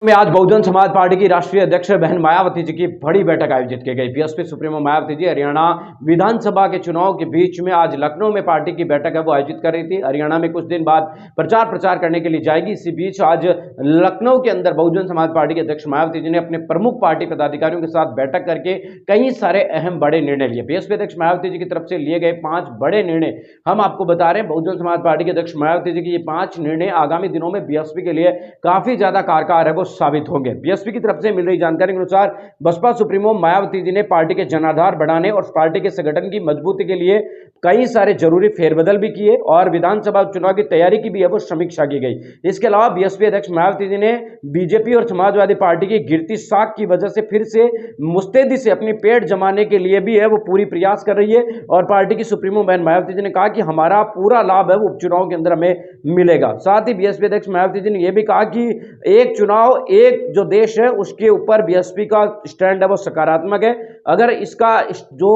में आज बहुजन समाज पार्टी की राष्ट्रीय अध्यक्ष बहन मायावती जी की बड़ी बैठक आयोजित की गई। बीएसपी सुप्रीमो मायावती जी हरियाणा विधानसभा के चुनाव के बीच में आज लखनऊ में पार्टी की बैठक है वो आयोजित कर रही थी। हरियाणा में कुछ दिन बाद प्रचार करने के लिए जाएगी। इसी बीच आज लखनऊ के अंदर बहुजन समाज पार्टी के अध्यक्ष मायावती जी ने अपने प्रमुख पार्टी पदाधिकारियों के साथ बैठक करके कई सारे अहम बड़े निर्णय लिए। बीएसपी अध्यक्ष मायावती जी की तरफ से लिए गए 5 बड़े निर्णय हम आपको बता रहे हैं। बहुजन समाज पार्टी के अध्यक्ष मायावती जी की ये 5 निर्णय आगामी दिनों में बीएसपी के लिए काफी ज्यादा कारगर है वो साबित होंगे। बीएसपी की तरफ से मिल रही जानकारी के अनुसार बसपा सुप्रीमो मायावती जी ने पार्टी के जनाधार बढ़ाने और पार्टी के संगठन की मजबूती के लिए कई सारे जरूरी फेरबदल भी किए और विधानसभा चुनाव की तैयारी की भी है वो समीक्षा की गई। इसके अलावा बीएसपी अध्यक्ष मायावती जी ने बीजेपी और समाजवादी पार्टी की गिरती साख की वजह से फिर से मुस्तैदी से अपनी पेट जमाने के लिए भी है वो पूरी प्रयास कर रही है और पार्टी की सुप्रीमो बहन मायावती जी ने कहा कि हमारा पूरा लाभ है वो उपचुनाव के अंदर हमें मिलेगा। साथ ही बीएसपी अध्यक्ष मायावती जी ने यह भी कहा कि एक चुनाव एक जो देश है उसके ऊपर बीएसपी का स्टैंड है वो सकारात्मक है। अगर इसका जो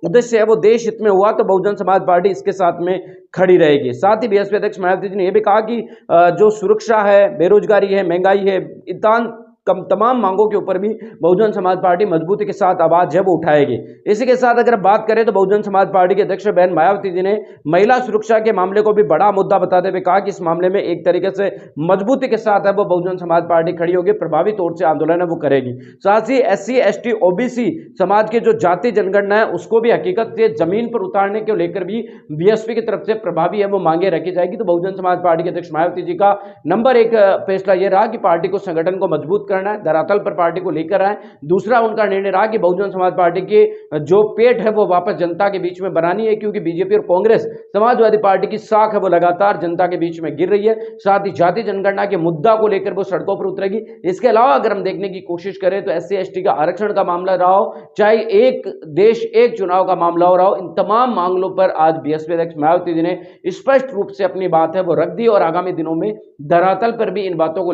उद्देश्य है वो देश हित में हुआ तो बहुजन समाज पार्टी इसके साथ में खड़ी रहेगी। साथ ही बीएसपी अध्यक्ष मायावती जी ने यह भी कहा कि जो सुरक्षा है, बेरोजगारी है, महंगाई है, तमाम मांगों के ऊपर भी बहुजन समाज पार्टी मजबूती के साथ आवाज है वो उठाएगी। इसी के साथ अगर बात करें तो बहुजन समाज पार्टी के अध्यक्ष बहन मायावती जी ने महिला सुरक्षा के मामले को भी बड़ा मुद्दा बताते हुए कहा कि इस मामले में एक तरीके से मजबूती के साथ है वो बहुजन समाज पार्टी खड़ी होगी, प्रभावी तौर से आंदोलन है वो करेगी। साथ ही SC ST OBC समाज के जो जाति जनगणना है उसको भी हकीकत से जमीन पर उतारने को लेकर भी बीएसपी की तरफ से प्रभावी है वो मांगे रखी जाएगी। तो बहुजन समाज पार्टी के अध्यक्ष मायावती जी का नंबर 1 फैसला यह रहा कि पार्टी को, संगठन को मजबूत करना है, धरातल पर पार्टी को लेकर आए। दूसरा उनका निर्णय रहा कि बहुजन समाज पार्टी के जो पेट है वो वापस जनता के बीच में बनानी है, क्योंकि बीजेपी और कांग्रेस समाजवादी पार्टी की साख है वो लगातार जनता के बीच में गिर रही है। साथ ही जाति जनगणना के मुद्दा को लेकर वो सड़कों पर उतरेगी। इसके अलावा अगर हम देखने की कोशिश करें तो SC ST का आरक्षण का मामला रहा हो, चाहे एक देश एक चुनाव का मामला हो रहा हो, इन तमाम मामलों पर आज बीएसपी अध्यक्ष मायावती जी ने स्पष्ट रूप से अपनी बात है वो रख दी और आगामी दिनों में धरातल पर भी इन बातों को